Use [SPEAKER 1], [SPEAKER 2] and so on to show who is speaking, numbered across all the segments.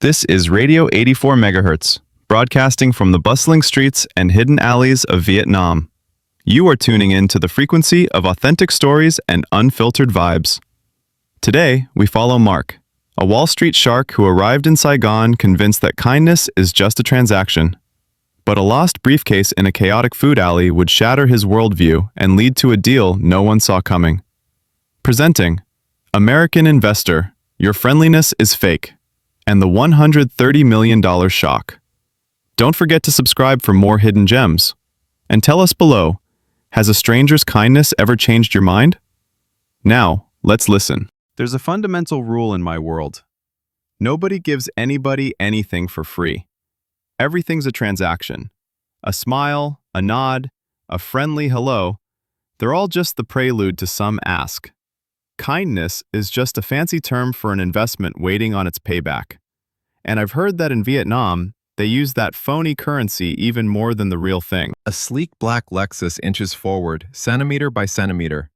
[SPEAKER 1] This is Radio 84 MHz, broadcasting from the bustling streets and hidden alleys of Vietnam. You are tuning in to the frequency of authentic stories and unfiltered vibes. Today, we follow Mark, a Wall Street shark who arrived in Saigon convinced that kindness is just a transaction. But a lost briefcase in a chaotic food alley would shatter his worldview and lead to a deal no one saw coming. Presenting, American Investor, Your Friendliness is Fake, and the $130 million shock. Don't forget to subscribe for more hidden gems. And tell us below, has a stranger's kindness ever changed your mind? Now, let's listen. There's a fundamental rule in my world. Nobody gives anybody anything for free. Everything's a transaction. A smile, a nod, a friendly hello, they're all just the prelude to some ask. Kindness is just a fancy term for an investment waiting on its payback. And I've heard that in Vietnam, they use that phony currency even more than the real thing.
[SPEAKER 2] A sleek black Lexus inches forward, centimeter by centimeter.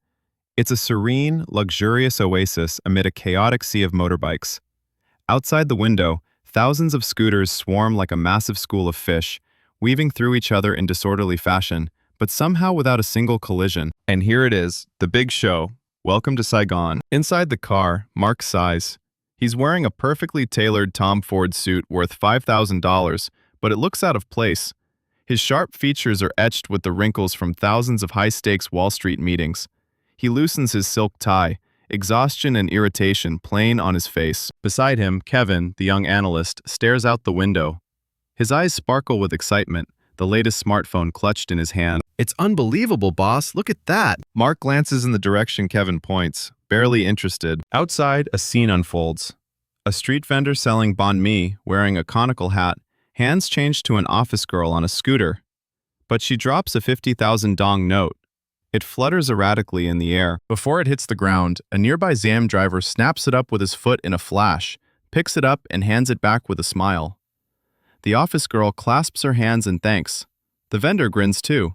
[SPEAKER 2] It's a serene, luxurious oasis amid a chaotic sea of motorbikes. Outside the window, thousands of scooters swarm like a massive school of fish, weaving through each other in disorderly fashion, but somehow without a single collision. And here it is, the big show. Welcome to Saigon. Inside the car, Mark sighs. He's wearing a perfectly tailored Tom Ford suit worth $5,000, but it looks out of place. His sharp features are etched with the wrinkles from thousands of high-stakes Wall Street meetings. He loosens his silk tie, exhaustion and irritation plain on his face. Beside him, Kevin, the young analyst, stares out the window. His eyes sparkle with excitement, the latest smartphone clutched in his hand. "It's unbelievable, boss. Look at that." Mark glances in the direction Kevin points, barely interested. Outside, a scene unfolds. A street vendor selling banh mi, wearing a conical hat, hands change to an office girl on a scooter. But she drops a 50,000 dong note. It flutters erratically in the air. Before it hits the ground, a nearby Zam driver snaps it up with his foot in a flash, picks it up and hands it back with a smile. The office girl clasps her hands in thanks. The vendor grins too.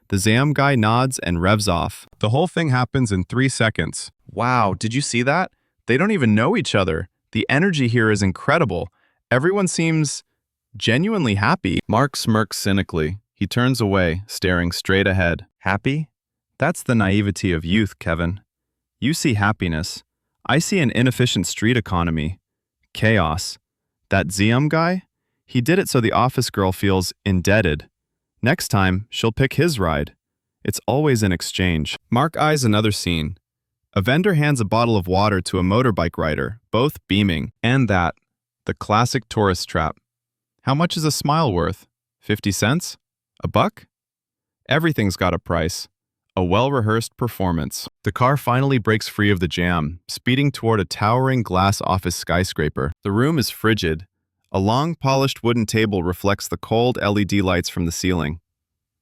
[SPEAKER 2] The Zam guy nods and revs off. The whole thing happens in 3 seconds. Wow, did you see that? They don't even know each other. The energy here is incredible. Everyone seems genuinely happy. Mark smirks cynically. He turns away, staring straight ahead. Happy? That's the naivety of youth, Kevin. You see happiness. I see an inefficient street economy. Chaos. That Zam guy? He did it so the office girl feels indebted. Next time, she'll pick his ride. It's always an exchange. Mark eyes another scene. A vendor hands a bottle of water to a motorbike rider, both beaming. And that, the classic tourist trap. How much is a smile worth? 50 cents? A buck? Everything's got a price. A well-rehearsed performance. The car finally breaks free of the jam, speeding toward a towering glass office skyscraper. The room is frigid. A long, polished wooden table reflects the cold LED lights from the ceiling.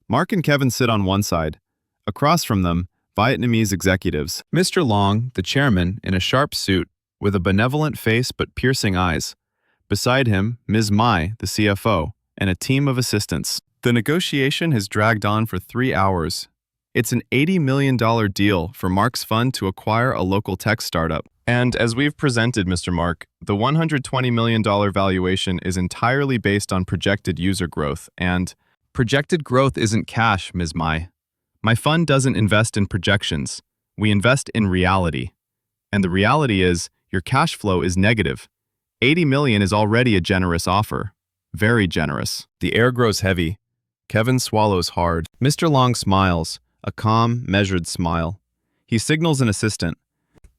[SPEAKER 2] Mark and Kevin sit on one side. Across from them, Vietnamese executives. Mr. Long, the chairman, in a sharp suit, with a benevolent face but piercing eyes. Beside him, Ms. Mai, the CFO, and a team of assistants. The negotiation has dragged on for 3 hours. It's an $80 million deal for Mark's fund to acquire a local tech startup. And as we've presented, Mr. Mark, the $120 million valuation is entirely based on projected user growth, and projected growth isn't cash, Ms. Mai. My fund doesn't invest in projections. We invest in reality. And the reality is, your cash flow is negative. $80 million is already a generous offer. Very generous. The air grows heavy. Kevin swallows hard. Mr. Long smiles, a calm, measured smile. He signals an assistant.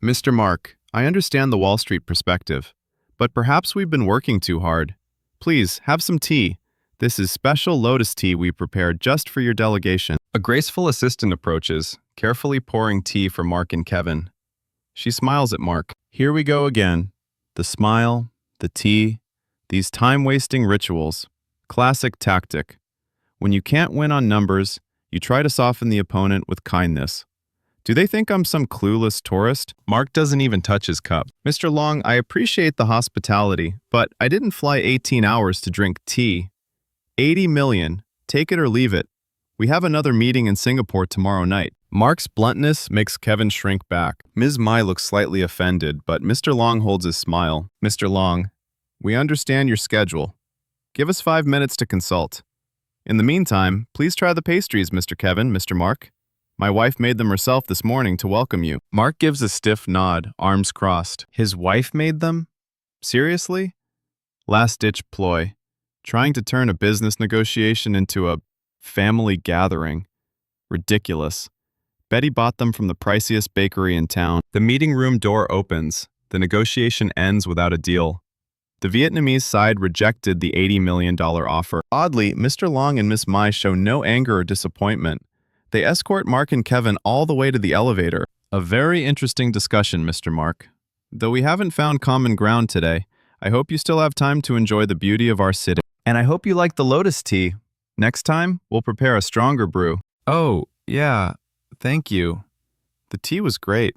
[SPEAKER 2] "Mr. Mark, I understand the Wall Street perspective, but perhaps we've been working too hard. Please, have some tea. This is special lotus tea we prepared just for your delegation." A graceful assistant approaches, carefully pouring tea for Mark and Kevin. She smiles at Mark. Here we go again. The smile, the tea, these time-wasting rituals. Classic tactic. When you can't win on numbers, you try to soften the opponent with kindness. Do they think I'm some clueless tourist? Mark doesn't even touch his cup. "Mr. Long, I appreciate the hospitality, but I didn't fly 18 hours to drink tea. 80 million. Take it or leave it. We have another meeting in Singapore tomorrow night." Mark's bluntness makes Kevin shrink back. Ms. Mai looks slightly offended, but Mr. Long holds his smile. "Mr. Long,
[SPEAKER 1] We understand your schedule. Give us 5 minutes to consult. In the meantime, please try the pastries, Mr. Kevin, Mr. Mark. My wife made them herself this morning to welcome you. Mark gives a stiff nod, arms crossed. His wife made them? Seriously? Last-ditch ploy. Trying to turn a business negotiation into a family gathering. Ridiculous. Betty bought them from the priciest bakery in town. The meeting room door opens. The negotiation ends without a deal. The Vietnamese side rejected the $80 million offer. Oddly, Mr. Long and Miss Mai show no anger or disappointment. They escort Mark and Kevin all the way to the elevator. A very interesting discussion, Mr. Mark. Though we haven't found common ground today, I hope you still have time to enjoy the beauty of our city. And I hope you like the lotus tea. Next time, we'll prepare a stronger brew. Oh, yeah. Thank you. The tea was great.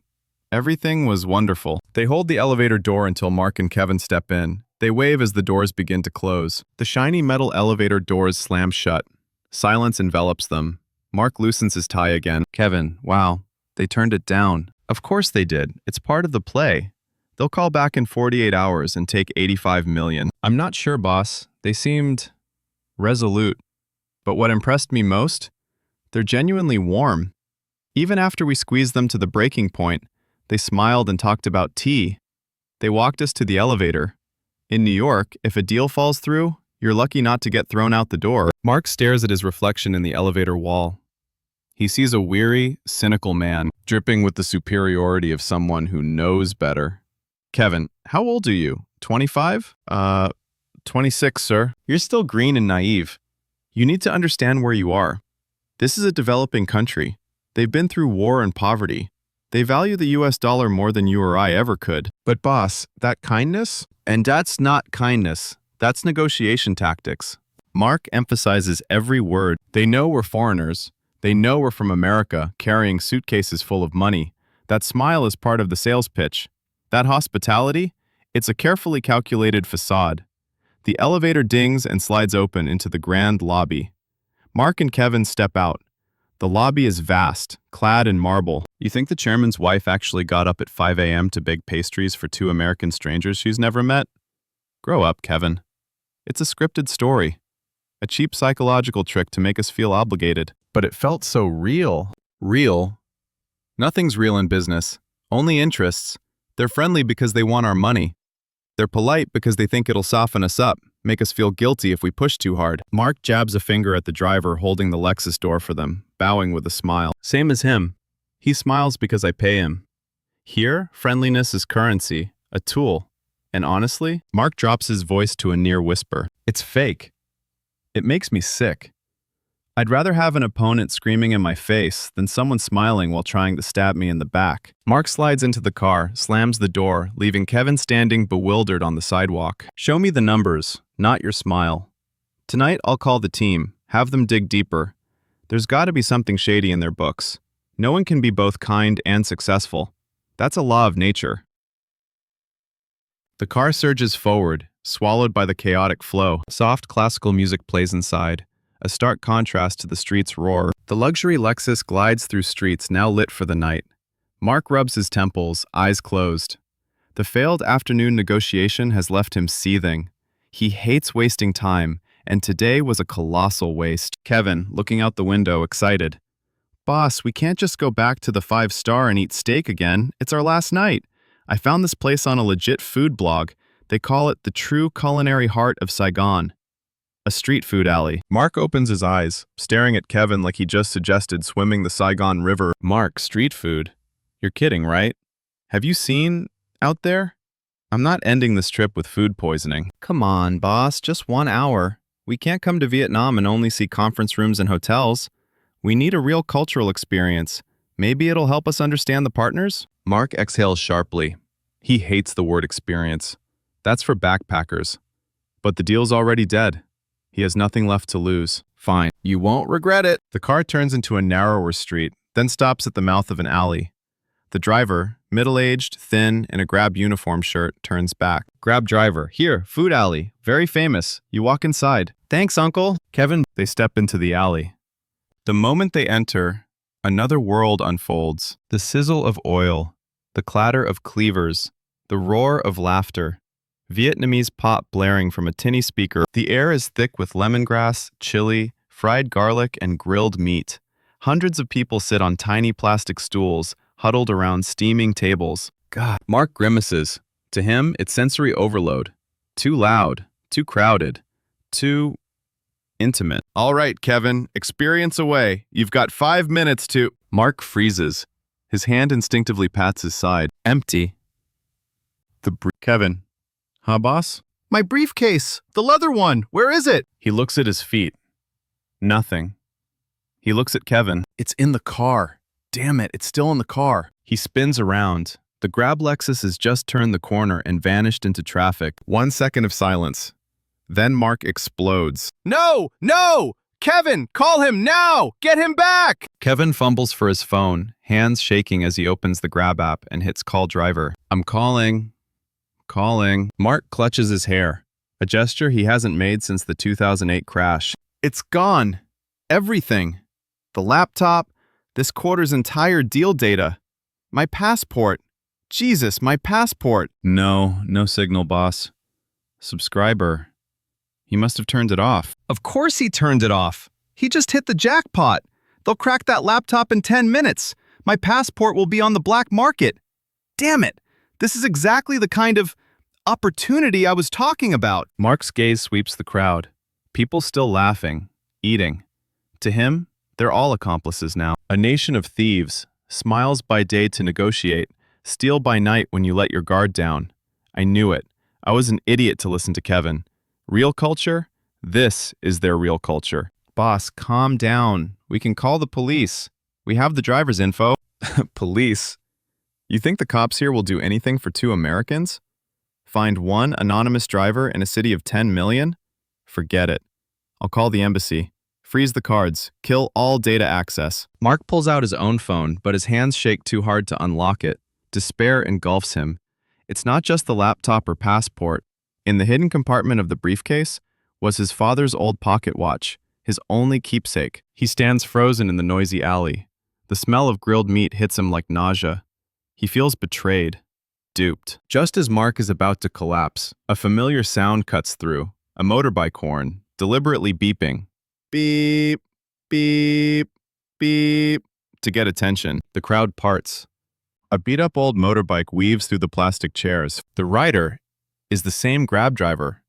[SPEAKER 1] Everything was wonderful. They hold the elevator door until Mark and Kevin step in. They wave as the doors begin to close. The shiny metal elevator doors slam shut. Silence envelops them. Mark loosens his tie again. Kevin, wow, they turned it down. Of course they did. It's part of the play. They'll call back in 48 hours and take $85 million. I'm not sure, boss. They seemed resolute. But what impressed me most? They're genuinely warm. Even after we squeezed them to the breaking point, they smiled and talked about tea. They walked us to the elevator. In New York, if a deal falls through, you're lucky not to get thrown out the door. Mark stares at his reflection in the elevator wall. He sees a weary, cynical man, dripping with the superiority of someone who knows better. Kevin, how old are you? 25? 26, sir. You're still green and naive. You need to understand where you are. This is a developing country. They've been through war and poverty. They value the US dollar more than you or I ever could. But boss, that kindness? And that's not kindness. That's negotiation tactics. Mark emphasizes every word. They know we're foreigners. They know we're from America, carrying suitcases full of money. That smile is part of the sales pitch. That hospitality? It's a carefully calculated facade. The elevator dings and slides open into the grand lobby. Mark and Kevin step out. The lobby is vast, clad in marble. You think the chairman's wife actually got up at 5 a.m. to bake pastries for 2 American strangers she's never met? Grow up, Kevin. It's a scripted story. A cheap psychological trick to make us feel obligated. But it felt so real. Real? Nothing's real in business. Only interests. They're friendly because they want our money. They're polite because they think it'll soften us up, make us feel guilty if we push too hard. Mark jabs a finger at the driver holding the Lexus door for them, bowing with a smile. Same as him. He smiles because I pay him. Here, friendliness is currency, a tool. And honestly, Mark drops his voice to a near whisper. It's fake. It makes me sick. I'd rather have an opponent screaming in my face than someone smiling while trying to stab me in the back. Mark slides into the car, slams the door, leaving Kevin standing bewildered on the sidewalk. Show me the numbers, not your smile. Tonight, I'll call the team, have them dig deeper. There's got to be something shady in their books. No one can be both kind and successful. That's a law of nature. The car surges forward, swallowed by the chaotic flow. Soft classical music plays inside, a stark contrast to the street's roar. The luxury Lexus glides through streets now lit for the night. Mark rubs his temples, eyes closed. The failed afternoon negotiation has left him seething. He hates wasting time, and today was a colossal waste. Kevin, looking out the window, excited. Boss, we can't just go back to the 5-star and eat steak again. It's our last night. I found this place on a legit food blog. They call it the true culinary heart of Saigon. A street food alley. Mark opens his eyes, staring at Kevin like he just suggested swimming the Saigon River. Mark, street food? You're kidding, right? Have you seen out there? I'm not ending this trip with food poisoning. Come on, boss, just 1 hour. We can't come to Vietnam and only see conference rooms and hotels. We need a real cultural experience. Maybe it'll help us understand the partners? Mark exhales sharply. He hates the word experience. That's for backpackers. But the deal's already dead. He has nothing left to lose. Fine. You won't regret it. The car turns into a narrower street, then stops at the mouth of an alley. The driver, middle-aged, thin, in a Grab uniform shirt, turns back. Grab driver. Here, food alley. Very famous. You walk inside. Thanks, uncle. Kevin, they step into the alley. The moment they enter, another world unfolds. The sizzle of oil, the clatter of cleavers, the roar of laughter. Vietnamese pop blaring from a tinny speaker. The air is thick with lemongrass, chili, fried garlic, and grilled meat. Hundreds of people sit on tiny plastic stools, huddled around steaming tables. God. Mark grimaces. To him, it's sensory overload. Too loud, too crowded, too intimate. All right, Kevin, experience away. You've got 5 minutes to... Mark freezes. His hand instinctively pats his side. Empty. Kevin. Huh, boss? My briefcase! The leather one! Where is it? He looks at his feet. Nothing. He looks at Kevin. It's in the car. Damn it, it's still in the car. He spins around. The grab Lexus has just turned the corner and vanished into traffic. 1 second of silence. Then Mark explodes. No! No! Kevin, call him now! Get him back! Kevin fumbles for his phone, hands shaking as he opens the Grab app and hits call driver. I'm calling. Calling. Mark clutches his hair, a gesture he hasn't made since the 2008 crash. It's gone. Everything. The laptop, this quarter's entire deal data. My passport. Jesus, my passport. No signal, boss. Subscriber. He must have turned it off. Of course he turned it off. He just hit the jackpot. They'll crack that laptop in 10 minutes. My passport will be on the black market. Damn it. This is exactly the kind of opportunity I was talking about. Mark's gaze sweeps the crowd. People still laughing, eating. To him, they're all accomplices now. A nation of thieves, smiles by day to negotiate, steal by night when you let your guard down. I knew it. I was an idiot to listen to Kevin. Real culture? This is their real culture. Boss, calm down. We can call the police. We have the driver's info. Police? You think the cops here will do anything for 2 Americans? Find one anonymous driver in a city of 10 million? Forget it. I'll call the embassy. Freeze the cards. Kill all data access. Mark pulls out his own phone, but his hands shake too hard to unlock it. Despair engulfs him. It's not just the laptop or passport. In the hidden compartment of the briefcase was his father's old pocket watch, his only keepsake. He stands frozen in the noisy alley. The smell of grilled meat hits him like nausea. He feels betrayed, duped. Just as Mark is about to collapse, a familiar sound cuts through, a motorbike horn, deliberately beeping. Beep, beep, beep. To get attention, the crowd parts. A beat-up old motorbike weaves through the plastic chairs. The rider is the same Grab driver.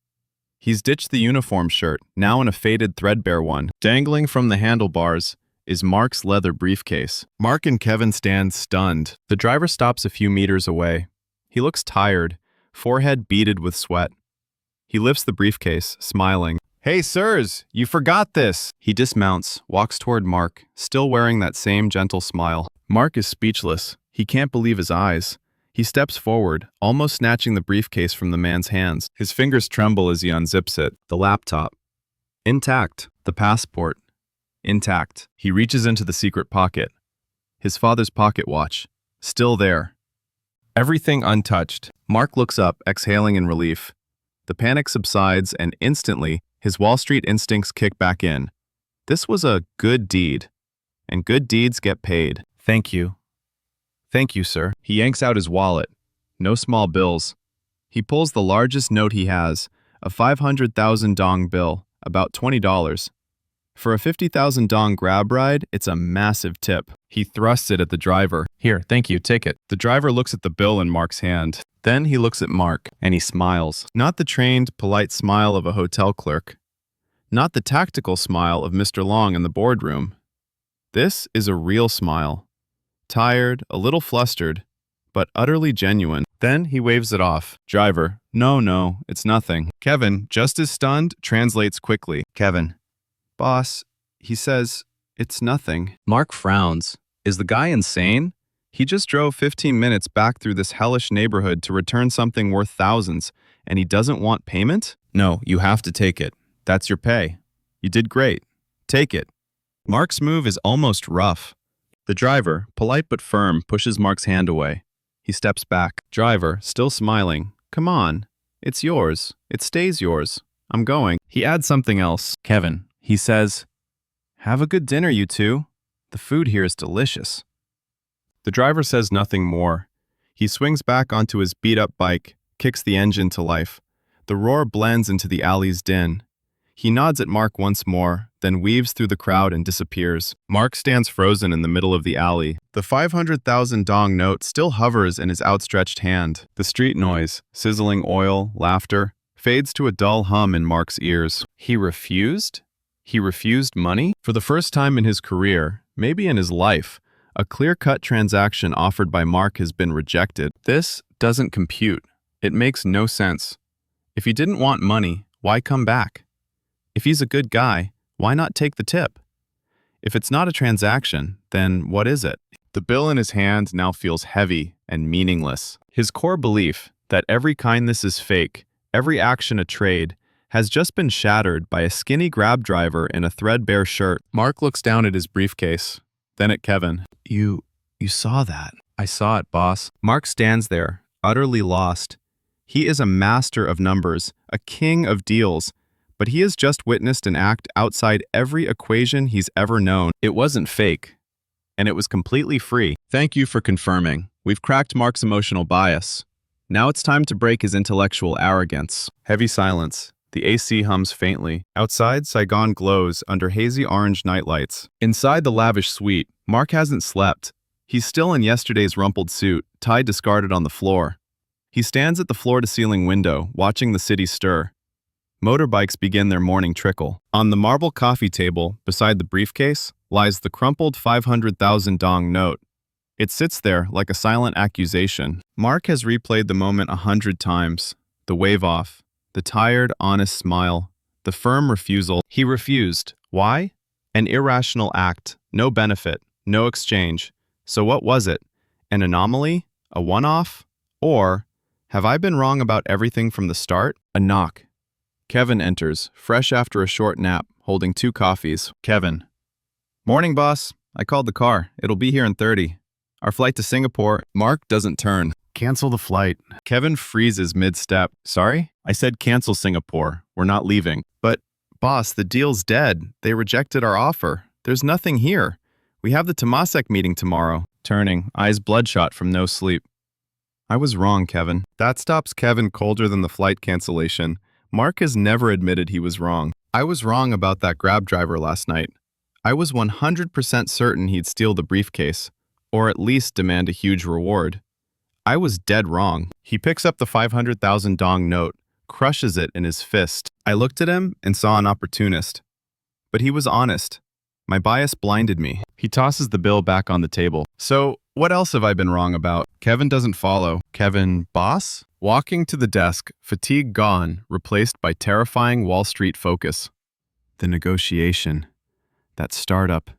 [SPEAKER 1] He's ditched the uniform shirt, now in a faded threadbare one. Dangling from the handlebars is Mark's leather briefcase. Mark and Kevin stand stunned. The driver stops a few meters away. He looks tired, forehead beaded with sweat. He lifts the briefcase, smiling. Hey, sirs, you forgot this. He dismounts, walks toward Mark, still wearing that same gentle smile. Mark is speechless. He can't believe his eyes. He steps forward, almost snatching the briefcase from the man's hands. His fingers tremble as he unzips it. The laptop. Intact. The passport. Intact. He reaches into the secret pocket. His father's pocket watch. Still there. Everything untouched. Mark looks up, exhaling in relief. The panic subsides, and instantly, his Wall Street instincts kick back in. This was a good deed. And good deeds get paid. Thank you. Thank you, sir. He yanks out his wallet. No small bills. He pulls the largest note he has, a 500,000 dong bill, about $20. For a 50,000 dong grab ride, it's a massive tip. He thrusts it at the driver. Here, thank you, take it. The driver looks at the bill in Mark's hand. Then he looks at Mark, and he smiles. Not the trained, polite smile of a hotel clerk. Not the tactical smile of Mr. Long in the boardroom. This is a real smile. Tired, a little flustered, but utterly genuine. Then he waves it off. Driver, no, it's nothing. Kevin, just as stunned, translates quickly. Kevin, boss, he says, it's nothing. Mark frowns. Is the guy insane? He just drove 15 minutes back through this hellish neighborhood to return something worth thousands, and he doesn't want payment? No, you have to take it. That's your pay. You did great. Take it. Mark's move is almost rough. The driver, polite but firm, pushes Mark's hand away. He steps back. Driver, still smiling. Come on. It's yours. It stays yours. I'm going. He adds something else. Kevin, he says, have a good dinner, you two. The food here is delicious. The driver says nothing more. He swings back onto his beat-up bike, kicks the engine to life. The roar blends into the alley's din. He nods at Mark once more, then weaves through the crowd and disappears. Mark stands frozen in the middle of the alley. The 500,000 dong note still hovers in his outstretched hand. The street noise, sizzling oil, laughter, fades to a dull hum in Mark's ears. He refused? He refused money? For the first time in his career, maybe in his life, a clear-cut transaction offered by Mark has been rejected. This doesn't compute. It makes no sense. If he didn't want money, why come back? If he's a good guy, why not take the tip? If it's not a transaction, then what is it? The bill in his hand now feels heavy and meaningless. His core belief that every kindness is fake, every action a trade, has just been shattered by a skinny Grab driver in a threadbare shirt. Mark looks down at his briefcase, then at Kevin. You saw that? I saw it, boss. Mark stands there, utterly lost. He is a master of numbers, a king of deals, but he has just witnessed an act outside every equation he's ever known. It wasn't fake, and it was completely free. Thank you for confirming. We've cracked Mark's emotional bias. Now it's time to break his intellectual arrogance. Heavy silence. The AC hums faintly. Outside, Saigon glows under hazy orange nightlights. Inside the lavish suite, Mark hasn't slept. He's still in yesterday's rumpled suit, tie discarded on the floor. He stands at the floor-to-ceiling window, watching the city stir. Motorbikes begin their morning trickle. On the marble coffee table, beside the briefcase, lies the crumpled 500,000 dong note. It sits there like a silent accusation. Mark has replayed the moment 100 times. The wave-off, the tired, honest smile, the firm refusal. He refused. Why? An irrational act, no benefit, no exchange. So what was it? An anomaly? A one-off? Or, have I been wrong about everything from the start? A knock. Kevin enters, fresh after a short nap, holding 2 coffees. Kevin. Morning, boss. I called the car. It'll be here in 30. Our flight to Singapore. Mark doesn't turn. Cancel the flight. Kevin freezes mid-step. Sorry? I said cancel Singapore. We're not leaving. But, boss, the deal's dead. They rejected our offer. There's nothing here. We have the Temasek meeting tomorrow. Turning, eyes bloodshot from no sleep. I was wrong, Kevin. That stops Kevin colder than the flight cancellation. Mark has never admitted he was wrong. I was wrong about that Grab driver last night. I was 100% certain he'd steal the briefcase, or at least demand a huge reward. I was dead wrong. He picks up the 500,000 dong note, crushes it in his fist. I looked at him and saw an opportunist. But he was honest. My bias blinded me. He tosses the bill back on the table. So, what else have I been wrong about? Kevin doesn't follow. Kevin, boss? Walking to the desk, fatigue gone, replaced by terrifying Wall Street focus. The negotiation. That startup.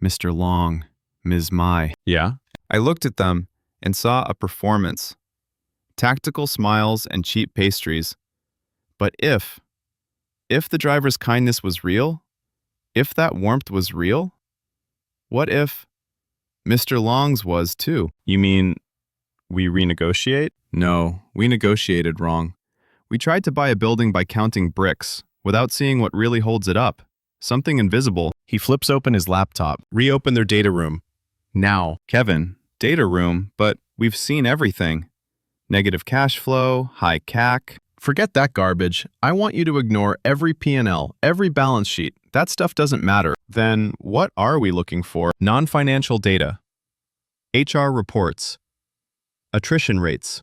[SPEAKER 1] Mr. Long. Ms. Mai. Yeah? I looked at them and saw a performance. Tactical smiles and cheap pastries. But if the driver's kindness was real, if that warmth was real, what if Mr. Long's was too? You mean we renegotiate? No, we negotiated wrong. We tried to buy a building by counting bricks, without seeing what really holds it up. Something invisible. He flips open his laptop. Reopen their data room. Now, Kevin, data room, but we've seen everything. Negative cash flow, high CAC. Forget that garbage. I want you to ignore every P&L, every balance sheet. That stuff doesn't matter. Then what are we looking for? Non-financial data. HR reports. Attrition rates.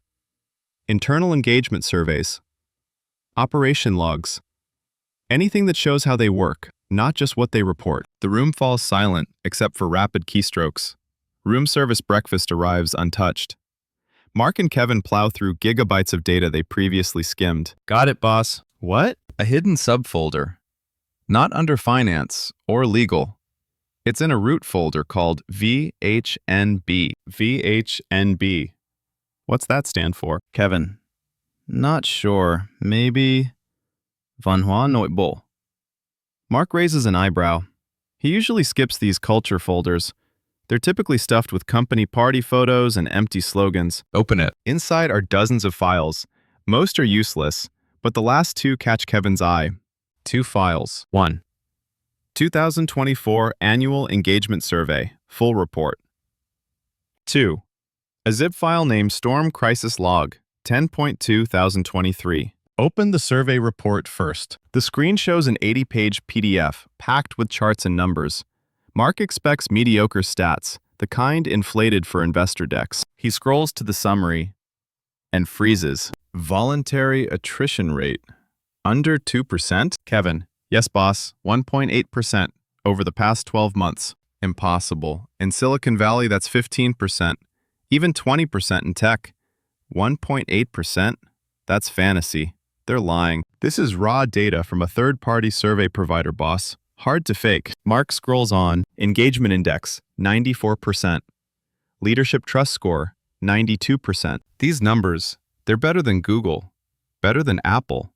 [SPEAKER 1] Internal engagement surveys. Operation logs. Anything that shows how they work, not just what they report. The room falls silent, except for rapid keystrokes. Room service breakfast arrives untouched. Mark and Kevin plow through gigabytes of data they previously skimmed. Got it, boss. What? A hidden subfolder. Not under finance or legal. It's in a root folder called VHNB. VHNB. What's that stand for? Kevin. Not sure. Maybe Vanhua Noibo. Mark raises an eyebrow. He usually skips these culture folders. They're typically stuffed with company party photos and empty slogans. Open it. Inside are dozens of files. Most are useless, but the last 2 catch Kevin's eye. 2 files. 1. 2024 Annual Engagement Survey, full report. 2. A zip file named Storm Crisis Log, 10.2023. Open the survey report first. The screen shows an 80-page PDF packed with charts and numbers. Mark expects mediocre stats, the kind inflated for investor decks. He scrolls to the summary and freezes. Voluntary attrition rate. Under 2%? Kevin. Yes, boss. 1.8% over the past 12 months. Impossible. In Silicon Valley, that's 15%. Even 20% in tech. 1.8%? That's fantasy. They're lying. This is raw data from a third-party survey provider, boss. Hard to fake. Mark scrolls on. Engagement index, 94%. Leadership trust score, 92%. These numbers, they're better than Google. Better than Apple.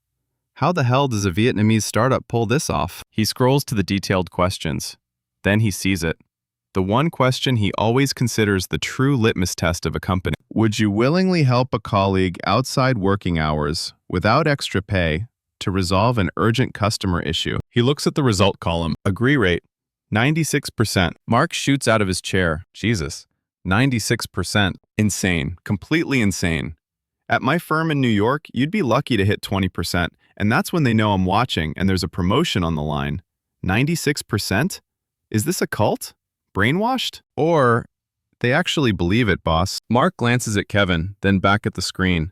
[SPEAKER 1] How the hell does a Vietnamese startup pull this off? He scrolls to the detailed questions. Then he sees it. The one question he always considers the true litmus test of a company. Would you willingly help a colleague outside working hours, without extra pay, to resolve an urgent customer issue? He looks at the result column. Agree rate, 96%. Mark shoots out of his chair. Jesus, 96%. Insane. Completely insane. At my firm in New York, you'd be lucky to hit 20%, and that's when they know I'm watching and there's a promotion on the line. 96%? Is this a cult? Brainwashed? Or they actually believe it, boss? Mark glances at Kevin, then back at the screen.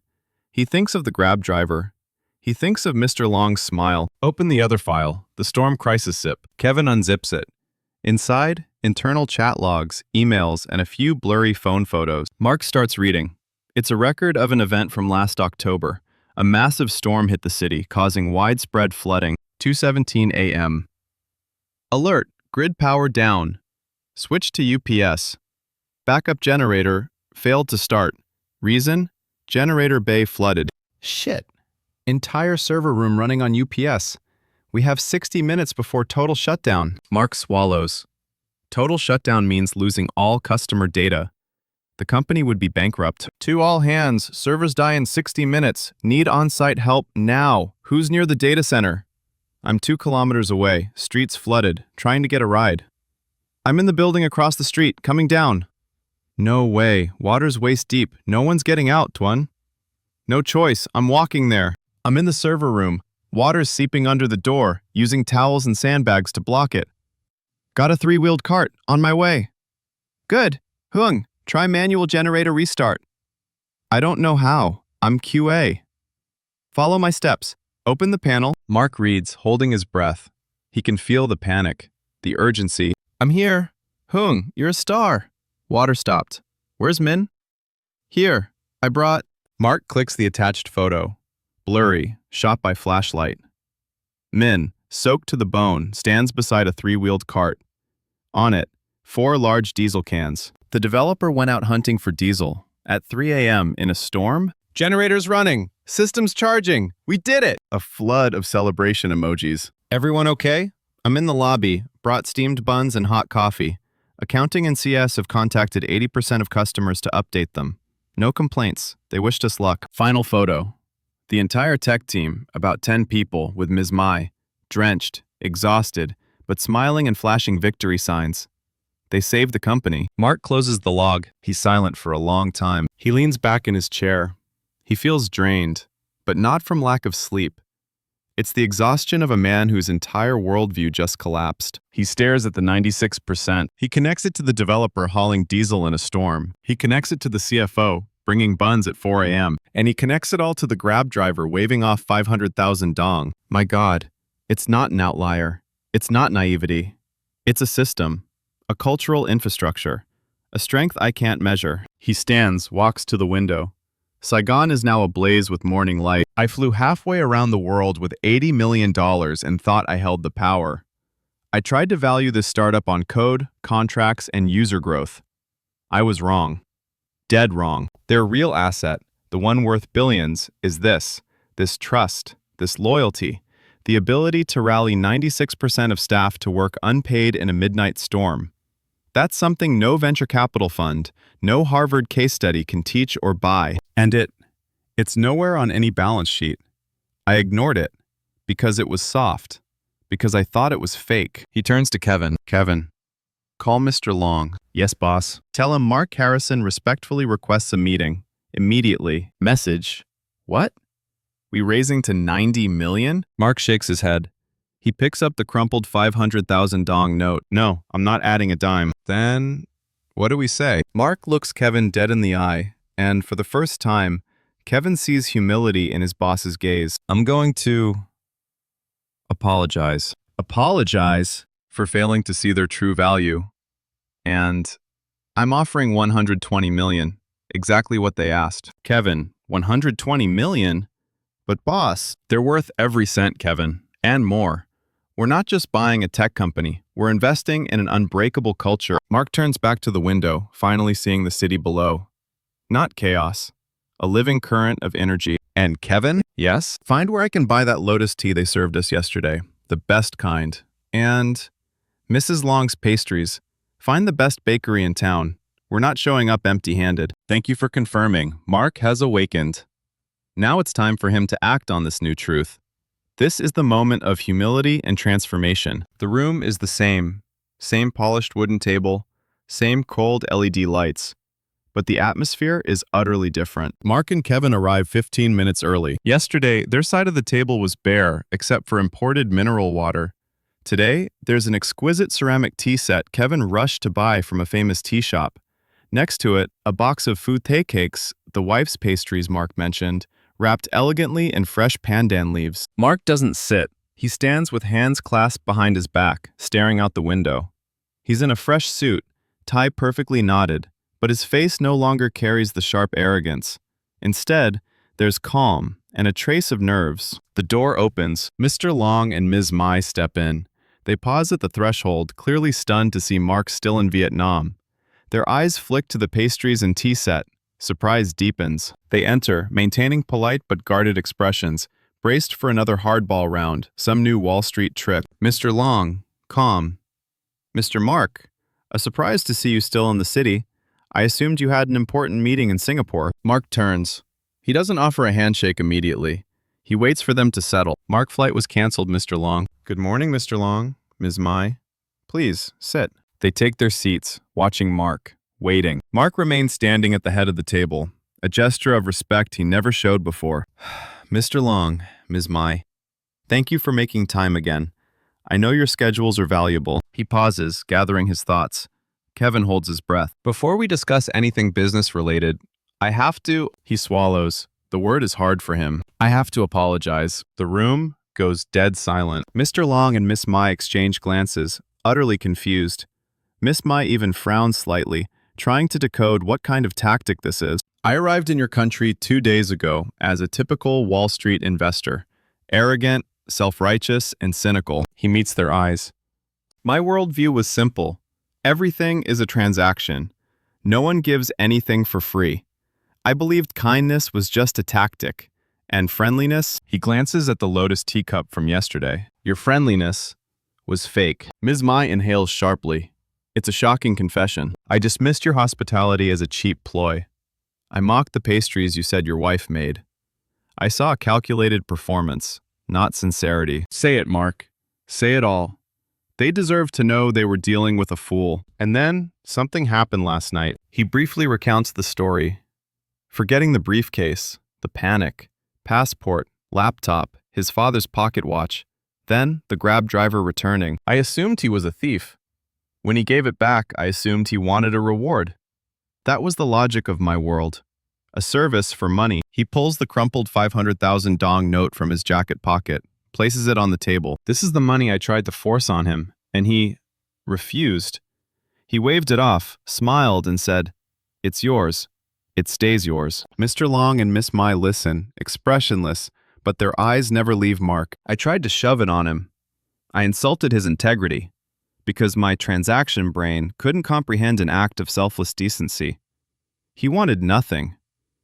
[SPEAKER 1] He thinks of the Grab driver. He thinks of Mr. Long's smile. Open the other file, the Storm Crisis zip. Kevin unzips it. Inside, internal chat logs, emails, and a few blurry phone photos. Mark starts reading. It's a record of an event from last October. A massive storm hit the city, causing widespread flooding. 2:17 a.m. Alert! Grid power down. Switch to UPS. Backup generator failed to start. Reason? Generator bay flooded. Shit. Entire server room running on UPS. We have 60 minutes before total shutdown. Mark swallows. Total shutdown means losing all customer data. The company would be bankrupt. To all hands, servers die in 60 minutes. Need on-site help now. Who's near the data center? I'm 2 kilometers away. Streets flooded. Trying to get a ride. I'm in the building across the street, coming down. No way. Water's waist deep. No one's getting out, Tuan. No choice. I'm walking there. I'm in the server room. Water's seeping under the door, using towels and sandbags to block it. Got a 3-wheeled cart. On my way. Good. Hung. Try manual generator restart. I don't know how. I'm QA. Follow my steps. Open the panel. Mark reads, holding his breath. He can feel the panic, the urgency. I'm here. Hung, you're a star. Water stopped. Where's Min? Here. I brought... Mark clicks the attached photo. Blurry, shot by flashlight. Min, soaked to the bone, stands beside a 3-wheeled cart. On it, 4 large diesel cans. The developer went out hunting for diesel. At 3 a.m. in a storm? Generators running. Systems charging. We did it! A flood of celebration emojis. Everyone okay? I'm in the lobby. Brought steamed buns and hot coffee. Accounting and CS have contacted 80% of customers to update them. No complaints. They wished us luck. Final photo. The entire tech team, about 10 people, with Ms. Mai, drenched, exhausted, but smiling and flashing victory signs. They saved the company. Mark closes the log. He's silent for a long time. He leans back in his chair. He feels drained, but not from lack of sleep. It's the exhaustion of a man whose entire worldview just collapsed. He stares at the 96%. He connects it to the developer hauling diesel in a storm. He connects it to the CFO, bringing buns at 4 a.m. And he connects it all to the Grab driver waving off 500,000 dong. My God, it's not an outlier. It's not naivety. It's a system, a cultural infrastructure, a strength I can't measure. He stands, walks to the window. Saigon is now ablaze with morning light. I flew halfway around the world with $80 million and thought I held the power. I tried to value this startup on code, contracts, and user growth. I was wrong. Dead wrong. Their real asset, the one worth billions, is this trust, this loyalty, the ability to rally 96% of staff to work unpaid in a midnight storm. That's something no venture capital fund, no Harvard case study can teach or buy. And it's nowhere on any balance sheet. I ignored it because it was soft, because I thought it was fake. He turns to Kevin. Kevin, call Mr. Long. Yes, boss. Tell him Mark Harrison respectfully requests a meeting. Immediately. Message. What? We raising to 90 million? Mark shakes his head. He picks up the crumpled 500,000 dong note. No, I'm not adding a dime. Then, what do we say? Mark looks Kevin dead in the eye, and for the first time, Kevin sees humility in his boss's gaze. I'm going to apologize. Apologize for failing to see their true value. And I'm offering 120 million, exactly what they asked. Kevin, 120 million? But boss, they're worth every cent, Kevin, and more. We're not just buying a tech company, we're investing in an unbreakable culture. Mark turns back to the window, finally seeing the city below. Not chaos, a living current of energy. And Kevin? Yes? Find where I can buy that lotus tea they served us yesterday, the best kind. And Mrs. Long's pastries. Find the best bakery in town. We're not showing up empty-handed. Thank you for confirming. Mark has awakened. Now it's time for him to act on this new truth. This is the moment of humility and transformation. The room is the same polished wooden table, same cold LED lights. But the atmosphere is utterly different. Mark and Kevin arrived 15 minutes early. Yesterday, their side of the table was bare, except for imported mineral water. Today, there's an exquisite ceramic tea set Kevin rushed to buy from a famous tea shop. Next to it, a box of fute cakes, the wife's pastries Mark mentioned, wrapped elegantly in fresh pandan leaves. Mark doesn't sit. He stands with hands clasped behind his back, staring out the window. He's in a fresh suit, tie perfectly knotted, but his face no longer carries the sharp arrogance. Instead, there's calm and a trace of nerves. The door opens. Mr. Long and Ms. Mai step in. They pause at the threshold, clearly stunned to see Mark still in Vietnam. Their eyes flick to the pastries and tea set. Surprise deepens. They enter, maintaining polite but guarded expressions, braced for another hardball round, some new Wall Street trick. Mr. Long, calm. Mr. Mark, a surprise to see you still in the city. I assumed you had an important meeting in Singapore. Mark turns. He doesn't offer a handshake immediately. He waits for them to settle. Mark flight was canceled, Mr. Long. Good morning, Mr. Long, Ms. Mai. Please, sit. They take their seats, watching Mark. Waiting. Mark remained standing at the head of the table, a gesture of respect he never showed before. Mr. Long, Ms. Mai, thank you for making time again. I know your schedules are valuable. He pauses, gathering his thoughts. Kevin holds his breath. Before we discuss anything business-related, I have to... He swallows. The word is hard for him. I have to apologize. The room goes dead silent. Mr. Long and Miss Mai exchange glances, utterly confused. Miss Mai even frowns slightly, trying to decode what kind of tactic this is. I arrived in your country 2 days ago as a typical Wall Street investor. Arrogant, self-righteous, and cynical. He meets their eyes. My worldview was simple. Everything is a transaction. No one gives anything for free. I believed kindness was just a tactic. And friendliness? He glances at the lotus teacup from yesterday. Your friendliness was fake. Ms. Mai inhales sharply. It's a shocking confession. I dismissed your hospitality as a cheap ploy. I mocked the pastries you said your wife made. I saw a calculated performance, not sincerity. Say it, Mark. Say it all. They deserve to know they were dealing with a fool. And then, something happened last night. He briefly recounts the story. Forgetting the briefcase, the panic, passport, laptop, his father's pocket watch. Then, the Grab driver returning. I assumed he was a thief. When he gave it back, I assumed he wanted a reward. That was the logic of my world. A service for money. He pulls the crumpled 500,000 dong note from his jacket pocket, places it on the table. This is the money I tried to force on him, and he refused. He waved it off, smiled, and said, "It's yours. It stays yours." Mr. Long and Miss Mai listen, expressionless, but their eyes never leave Mark. I tried to shove it on him. I insulted his integrity, because my transaction brain couldn't comprehend an act of selfless decency. He wanted nothing.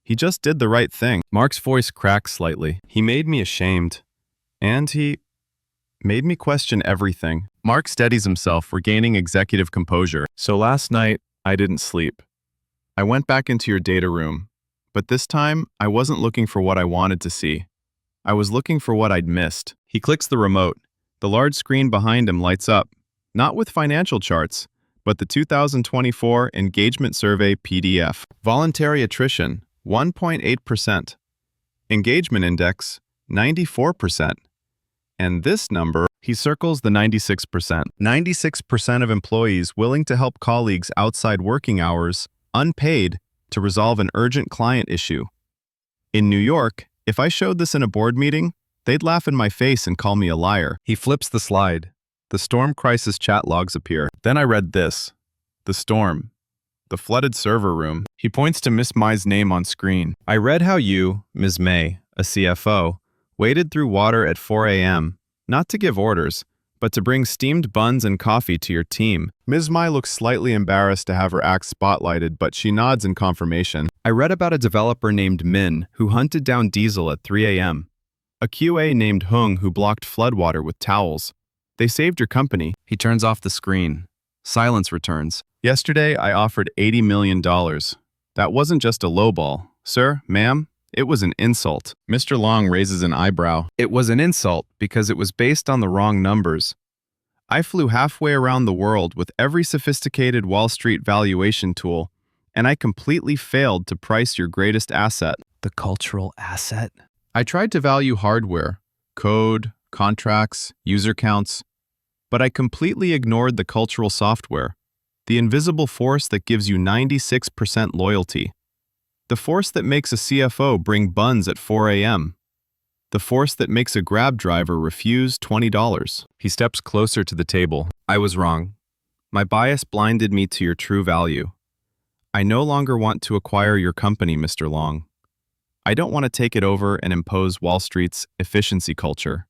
[SPEAKER 1] He just did the right thing. Mark's voice cracks slightly. He made me ashamed. And he made me question everything. Mark steadies himself, regaining executive composure. So last night, I didn't sleep. I went back into your data room, but this time, I wasn't looking for what I wanted to see. I was looking for what I'd missed. He clicks the remote. The large screen behind him lights up. Not with financial charts, but the 2024 Engagement Survey PDF. Voluntary attrition, 1.8%. Engagement index, 94%. And this number, he circles the 96%. 96% of employees willing to help colleagues outside working hours, unpaid, to resolve an urgent client issue. In New York, if I showed this in a board meeting, they'd laugh in my face and call me a liar. He flips the slide. The storm crisis chat logs appear. Then I read this. The storm. The flooded server room. He points to Miss Mai's name on screen. I read how you, Ms. May, a CFO, waded through water at 4 a.m., not to give orders, but to bring steamed buns and coffee to your team. Ms. Mai looks slightly embarrassed to have her act spotlighted, but she nods in confirmation. I read about a developer named Min who hunted down diesel at 3 a.m., a QA named Hung who blocked floodwater with towels. They saved your company. He turns off the screen. Silence returns. Yesterday, I offered $80 million. That wasn't just a lowball. Sir, ma'am, it was an insult. Mr. Long raises an eyebrow. It was an insult because it was based on the wrong numbers. I flew halfway around the world with every sophisticated Wall Street valuation tool, and I completely failed to price your greatest asset.
[SPEAKER 3] The cultural asset?
[SPEAKER 1] I tried to value hardware, code, contracts, user counts, but I completely ignored the cultural software, the invisible force that gives you 96% loyalty, the force that makes a CFO bring buns at 4 a.m., the force that makes a Grab driver refuse $20. He steps closer to the table. I was wrong. My bias blinded me to your true value. I no longer want to acquire your company, Mr. Long. I don't want to take it over and impose Wall Street's efficiency culture.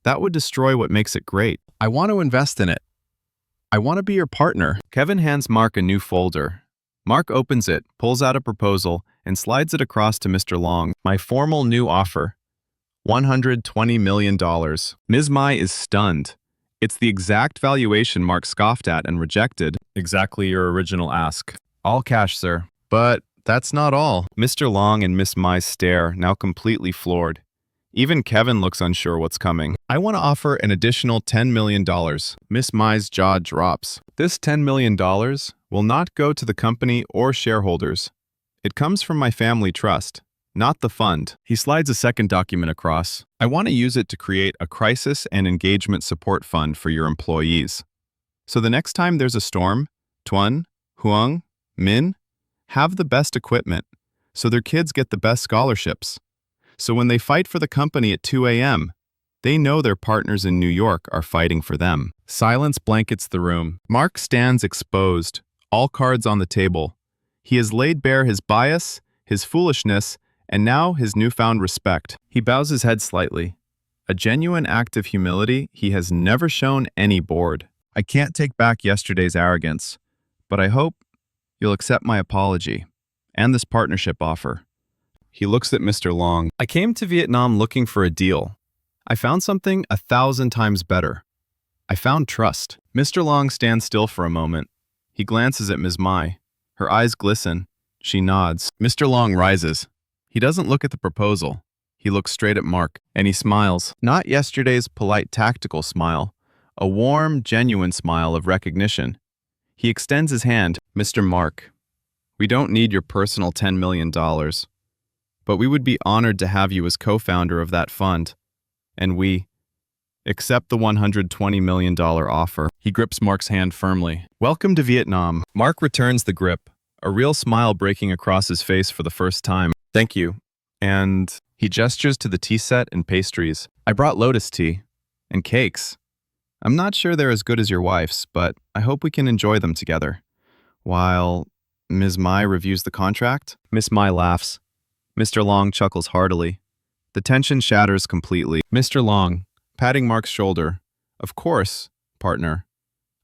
[SPEAKER 1] That would destroy what makes it great. I want to invest in it. I want to be your partner. Kevin hands Mark a new folder. Mark opens it, pulls out a proposal, and slides it across to Mr. Long. My formal new offer. $120 million. Ms. Mai is stunned. It's the exact valuation Mark scoffed at and rejected. Exactly your original ask. All cash, sir. But that's not all. Mr. Long and Miss Mai stare, now completely floored. Even Kevin looks unsure what's coming. I want to offer an additional $10 million. Miss Mai's jaw drops. This $10 million will not go to the company or shareholders. It comes from my family trust, not the fund. He slides a second document across. I want to use it to create a crisis and engagement support fund for your employees. So the next time there's a storm, Tuan, Huang, Min, have the best equipment, so their kids get the best scholarships. So when they fight for the company at 2 a.m., they know their partners in New York are fighting for them. Silence blankets the room. Mark stands exposed, all cards on the table. He has laid bare his bias, his foolishness, and now his newfound respect. He bows his head slightly. A genuine act of humility he has never shown any board. I can't take back yesterday's arrogance, but I hope you'll accept my apology and this partnership offer. He looks at Mr. Long. I came to Vietnam looking for a deal. I found something 1,000 times better. I found trust. Mr. Long stands still for a moment. He glances at Ms. Mai. Her eyes glisten. She nods. Mr. Long rises. He doesn't look at the proposal. He looks straight at Mark, and he smiles. Not yesterday's polite, tactical smile. A warm, genuine smile of recognition. He extends his hand. Mr. Mark, we don't need your personal $10 million. But we would be honored to have you as co-founder of that fund. And we accept the $120 million offer. He grips Mark's hand firmly. Welcome to Vietnam. Mark returns the grip, a real smile breaking across his face for the first time. Thank you. And he gestures to the tea set and pastries. I brought lotus tea and cakes. I'm not sure they're as good as your wife's, but I hope we can enjoy them together. While Ms. Mai reviews the contract, Miss Mai laughs. Mr. Long chuckles heartily. The tension shatters completely. Mr. Long, patting Mark's shoulder. Of course, partner.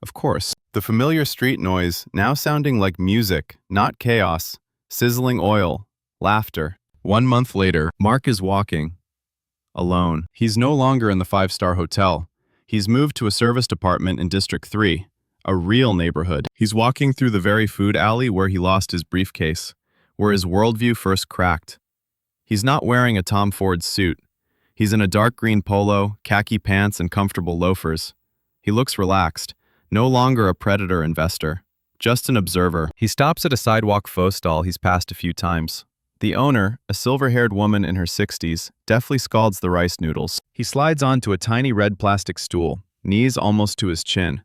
[SPEAKER 1] Of course. The familiar street noise now sounding like music, not chaos. Sizzling oil. Laughter. 1 month later, Mark is walking. Alone. He's no longer in the 5-star hotel. He's moved to a service department in District 3. A real neighborhood. He's walking through the very food alley where he lost his briefcase, where his worldview first cracked. He's not wearing a Tom Ford suit. He's in a dark green polo, khaki pants, and comfortable loafers. He looks relaxed, no longer a predator investor, just an observer. He stops at a sidewalk pho stall he's passed a few times. The owner, a silver-haired woman in her 60s, deftly scalds the rice noodles. He slides onto a tiny red plastic stool, knees almost to his chin.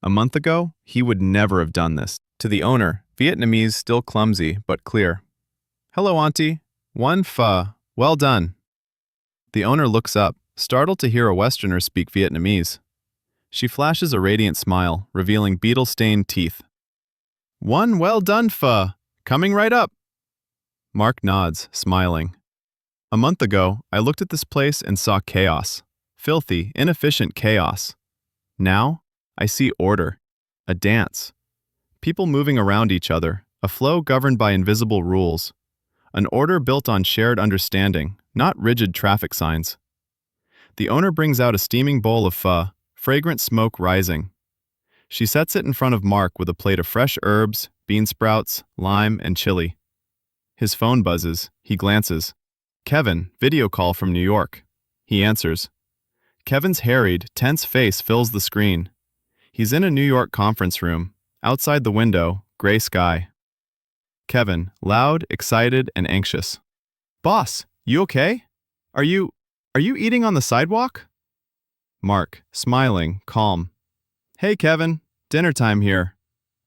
[SPEAKER 1] A month ago, he would never have done this. To the owner, Vietnamese still clumsy but clear. "Hello, auntie. One pho. Well done." The owner looks up, startled to hear a Westerner speak Vietnamese. She flashes a radiant smile, revealing beetle-stained teeth. "One well done pho. Coming right up." Mark nods, smiling. A month ago, I looked at this place and saw chaos. Filthy, inefficient chaos. Now, I see order. A dance. People moving around each other, a flow governed by invisible rules. An order built on shared understanding, not rigid traffic signs. The owner brings out a steaming bowl of pho, fragrant smoke rising. She sets it in front of Mark with a plate of fresh herbs, bean sprouts, lime, and chili. His phone buzzes. He glances. "Kevin, video call from New York." He answers. Kevin's harried, tense face fills the screen. He's in a New York conference room. Outside the window, gray sky. Kevin, loud, excited, and anxious. "Boss, you okay? Are you eating on the sidewalk?" Mark, smiling, calm. "Hey, Kevin, dinner time here.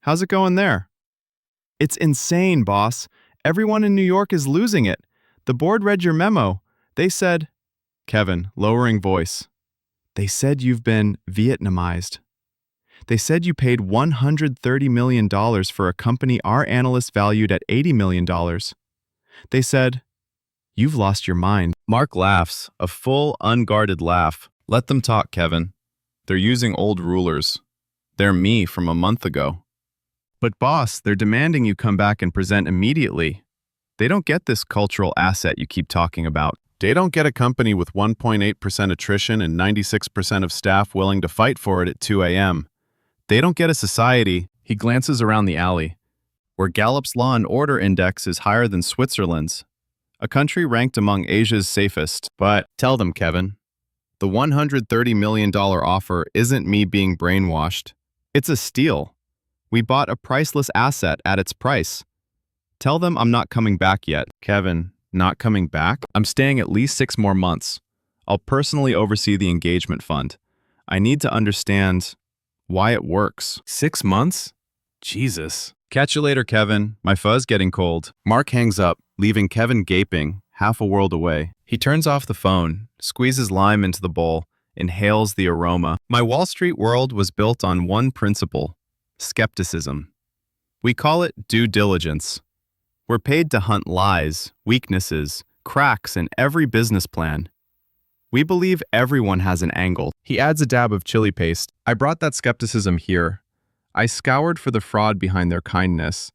[SPEAKER 1] How's it going there?" "It's insane, boss. Everyone in New York is losing it. The board read your memo. They said..." Kevin, lowering voice. "They said you've been Vietnamized. They said you paid $130 million for a company our analysts valued at $80 million. They said, you've lost your mind." Mark laughs, a full, unguarded laugh. "Let them talk, Kevin. They're using old rulers. They're me from a month ago." "But boss, they're demanding you come back and present immediately. They don't get this cultural asset you keep talking about. They don't get a company with 1.8% attrition and 96% of staff willing to fight for it at 2 a.m. They don't get a society," he glances around the alley, "where Gallup's Law and Order Index is higher than Switzerland's, a country ranked among Asia's safest. But tell them, Kevin, the $130 million offer isn't me being brainwashed. It's a steal. We bought a priceless asset at its price. Tell them I'm not coming back yet." "Kevin, not coming back? I'm staying at least 6 more months. I'll personally oversee the engagement fund. I need to understand why it works." 6 months? Jesus. "Catch you later, Kevin. My pho's getting cold." Mark hangs up, leaving Kevin gaping, half a world away. He turns off the phone, squeezes lime into the bowl, inhales the aroma. My Wall Street world was built on one principle: skepticism. We call it due diligence. We're paid to hunt lies, weaknesses, cracks in every business plan. We believe everyone has an angle. He adds a dab of chili paste. "I brought that skepticism here. I scoured for the fraud behind their kindness.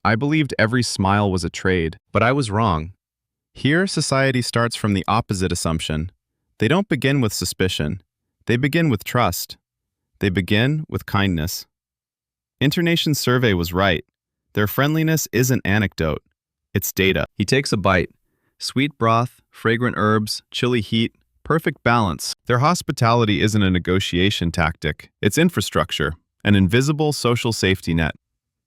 [SPEAKER 1] I believed every smile was a trade, but I was wrong. Here, society starts from the opposite assumption. They don't begin with suspicion. They begin with trust. They begin with kindness. Internation's survey was right. Their friendliness isn't anecdote. It's data." He takes a bite. Sweet broth, fragrant herbs, chili heat, perfect balance. Their hospitality isn't a negotiation tactic. It's infrastructure, an invisible social safety net.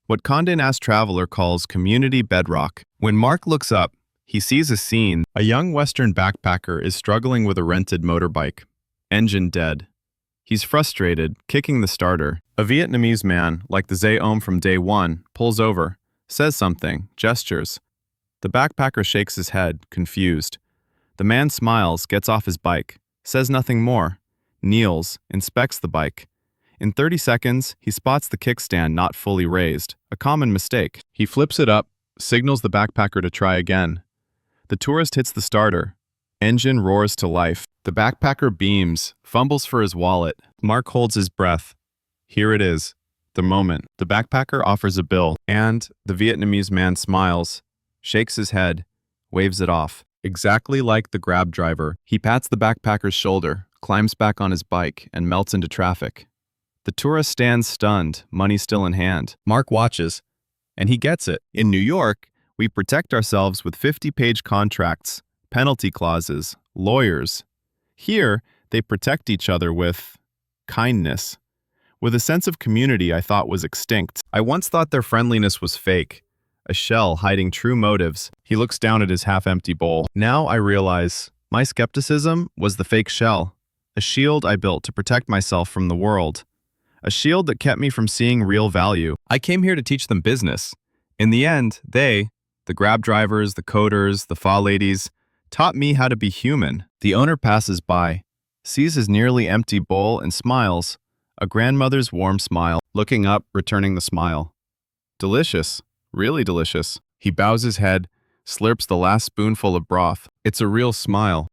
[SPEAKER 1] What Condé Nast Traveler calls community bedrock. When Mark looks up, he sees a scene. A young Western backpacker is struggling with a rented motorbike. Engine dead. He's frustrated, kicking the starter. A Vietnamese man, like the Zay-om from day one, pulls over, says something, gestures. The backpacker shakes his head, confused. The man smiles, gets off his bike, says nothing more, kneels, inspects the bike. In 30 seconds, he spots the kickstand not fully raised, a common mistake. He flips it up, signals the backpacker to try again. The tourist hits the starter. Engine roars to life. The backpacker beams, fumbles for his wallet. Mark holds his breath. Here it is, the moment. The backpacker offers a bill, and the Vietnamese man smiles, shakes his head, waves it off. Exactly like the Grab driver, he pats the backpacker's shoulder, climbs back on his bike, and melts into traffic. The tourist stands stunned, money still in hand. Mark watches, and he gets it. In New York, we protect ourselves with 50-page contracts, penalty clauses, lawyers. Here, they protect each other with kindness, with a sense of community I thought was extinct. I once thought their friendliness was fake, a shell hiding true motives. He looks down at his half-empty bowl. Now I realize my skepticism was the fake shell, a shield I built to protect myself from the world, a shield that kept me from seeing real value. I came here to teach them business. In the end, they, the grab drivers, the coders, the fa ladies, taught me how to be human. The owner passes by, sees his nearly empty bowl and smiles, a grandmother's warm smile, looking up, returning the smile. Delicious, really delicious. He bows his head, slurps the last spoonful of broth. It's a real smile.